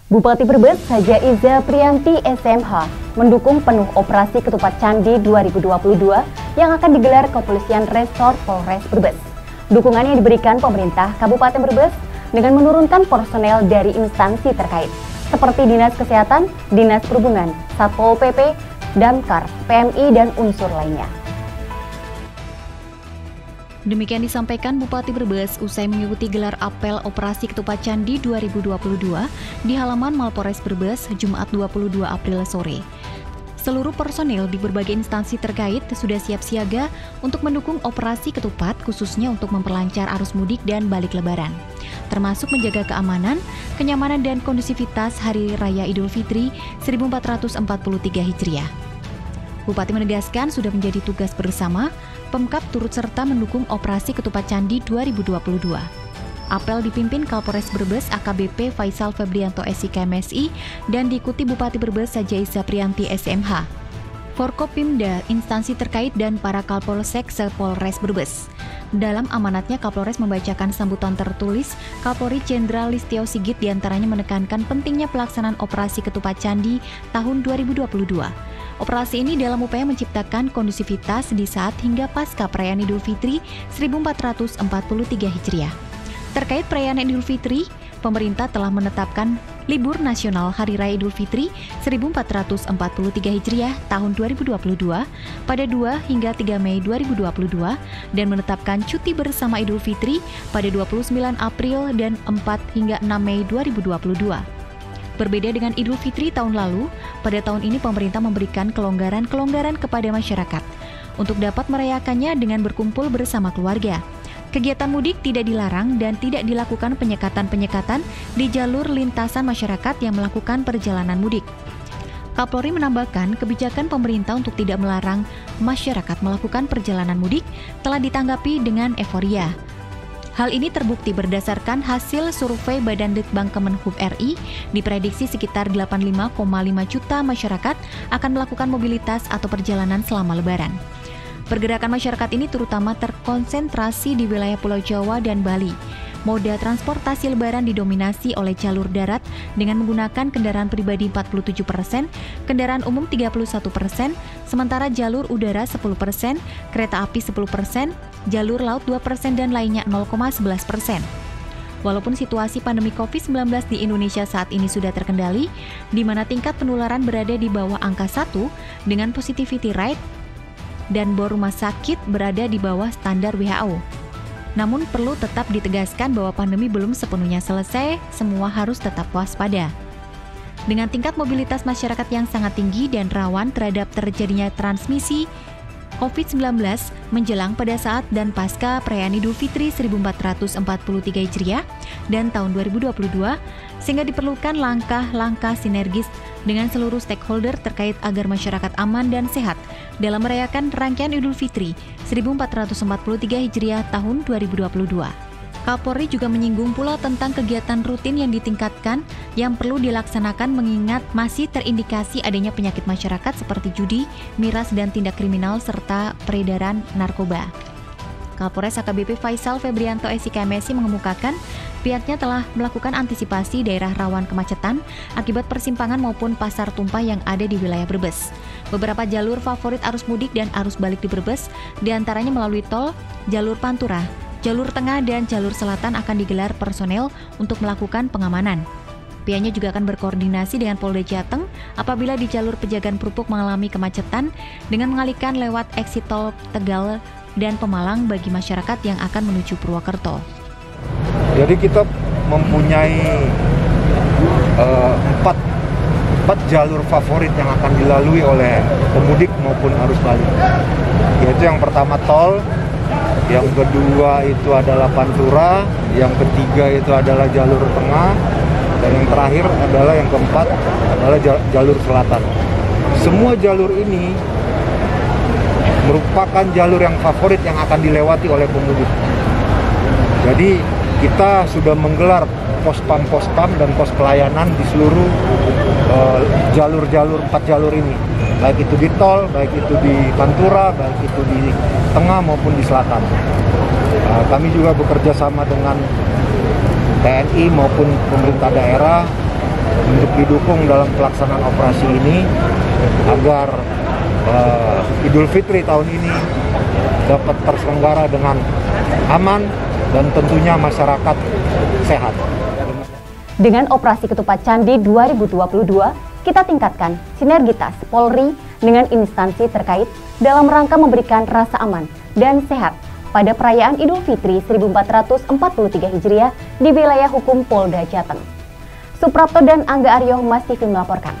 Bupati Brebes, Haja Iza Priyanti SMH, mendukung penuh operasi Ketupat Candi 2022 yang akan digelar Kepolisian Resort Polres Brebes. Dukungannya diberikan pemerintah Kabupaten Brebes dengan menurunkan personel dari instansi terkait, seperti Dinas Kesehatan, Dinas Perhubungan, Satpol PP, Damkar, PMI, dan unsur lainnya. Demikian disampaikan Bupati Brebes usai mengikuti gelar apel Operasi Ketupat Candi 2022 di halaman Mapolres Brebes Jumat 22 April sore. Seluruh personil di berbagai instansi terkait sudah siap siaga untuk mendukung operasi ketupat, khususnya untuk memperlancar arus mudik dan balik lebaran, termasuk menjaga keamanan, kenyamanan dan kondusivitas Hari Raya Idul Fitri 1443 Hijriah. Bupati menegaskan sudah menjadi tugas bersama Pemkab turut serta mendukung operasi Ketupat Candi 2022. Apel dipimpin Kapolres Brebes AKBP Faisal Febrianto SIK MSI dan diikuti Bupati Brebes Haja Iza Priyanti SMH, Forkopimda, instansi terkait dan para Kapolsek Polres Brebes. Dalam amanatnya, Kapolres membacakan sambutan tertulis Kapolri Jenderal Listio Sigit diantaranya menekankan pentingnya pelaksanaan operasi Ketupat Candi tahun 2022. Operasi ini dalam upaya menciptakan kondusivitas di saat hingga pasca perayaan Idul Fitri 1443 Hijriah. Terkait perayaan Idul Fitri, pemerintah telah menetapkan libur nasional Hari Raya Idul Fitri 1443 Hijriah tahun 2022 pada 2 hingga 3 Mei 2022 dan menetapkan cuti bersama Idul Fitri pada 29 April dan 4 hingga 6 Mei 2022. Berbeda dengan Idul Fitri tahun lalu, pada tahun ini pemerintah memberikan kelonggaran-kelonggaran kepada masyarakat untuk dapat merayakannya dengan berkumpul bersama keluarga. Kegiatan mudik tidak dilarang dan tidak dilakukan penyekatan-penyekatan di jalur lintasan masyarakat yang melakukan perjalanan mudik. Kapolri menambahkan kebijakan pemerintah untuk tidak melarang masyarakat melakukan perjalanan mudik telah ditanggapi dengan euforia. Hal ini terbukti berdasarkan hasil survei Badan Litbang Kemenhub RI, diprediksi sekitar 85,5 juta masyarakat akan melakukan mobilitas atau perjalanan selama Lebaran. Pergerakan masyarakat ini terutama terkonsentrasi di wilayah Pulau Jawa dan Bali. Moda transportasi Lebaran didominasi oleh jalur darat dengan menggunakan kendaraan pribadi 47%, kendaraan umum 31%, sementara jalur udara 10%, kereta api 10%, jalur laut 2% dan lainnya 0,11%. Walaupun situasi pandemi COVID-19 di Indonesia saat ini sudah terkendali, di mana tingkat penularan berada di bawah angka 1 dengan positivity rate dan bor rumah sakit berada di bawah standar WHO. Namun perlu tetap ditegaskan bahwa pandemi belum sepenuhnya selesai, semua harus tetap waspada. Dengan tingkat mobilitas masyarakat yang sangat tinggi dan rawan terhadap terjadinya transmisi COVID-19 menjelang pada saat dan pasca perayaan Idul Fitri 1443 Hijriah dan tahun 2022, sehingga diperlukan langkah-langkah sinergis dengan seluruh stakeholder terkait agar masyarakat aman dan sehat dalam merayakan rangkaian Idul Fitri 1443 Hijriah tahun 2022. Kapolri juga menyinggung pula tentang kegiatan rutin yang ditingkatkan yang perlu dilaksanakan mengingat masih terindikasi adanya penyakit masyarakat seperti judi, miras, dan tindak kriminal serta peredaran narkoba. Kapolres AKBP Faisal Febrianto SIK MSI mengemukakan pihaknya telah melakukan antisipasi daerah rawan kemacetan akibat persimpangan maupun pasar tumpah yang ada di wilayah Brebes. Beberapa jalur favorit arus mudik dan arus balik di Brebes, diantaranya melalui tol, jalur Pantura, jalur tengah dan jalur selatan akan digelar personel untuk melakukan pengamanan. Pihaknya juga akan berkoordinasi dengan Polda Jateng apabila di jalur Pejagan Prupuk mengalami kemacetan dengan mengalihkan lewat exit tol Tegal dan Pemalang bagi masyarakat yang akan menuju Purwokerto. Jadi kita mempunyai empat jalur favorit yang akan dilalui oleh pemudik maupun arus balik. Yaitu yang pertama tol, yang kedua itu adalah Pantura, yang ketiga itu adalah jalur tengah, dan yang terakhir adalah yang keempat adalah jalur selatan. Semua jalur ini merupakan jalur yang favorit yang akan dilewati oleh pemudik. Jadi kita sudah menggelar pospam dan pos pelayanan di seluruh jalur-jalur 4 jalur ini, baik itu di tol, baik itu di Pantura, baik itu di tengah maupun di selatan. Kami juga bekerja sama dengan TNI maupun pemerintah daerah untuk didukung dalam pelaksanaan operasi ini agar Idul Fitri tahun ini dapat terselenggara dengan aman dan tentunya masyarakat sehat. Dengan operasi Ketupat Candi 2022, kita tingkatkan sinergitas Polri dengan instansi terkait dalam rangka memberikan rasa aman dan sehat pada perayaan Idul Fitri 1443 Hijriah di wilayah hukum Polda Jateng. Suprapto dan Angga Aryo, Mas TV melaporkan.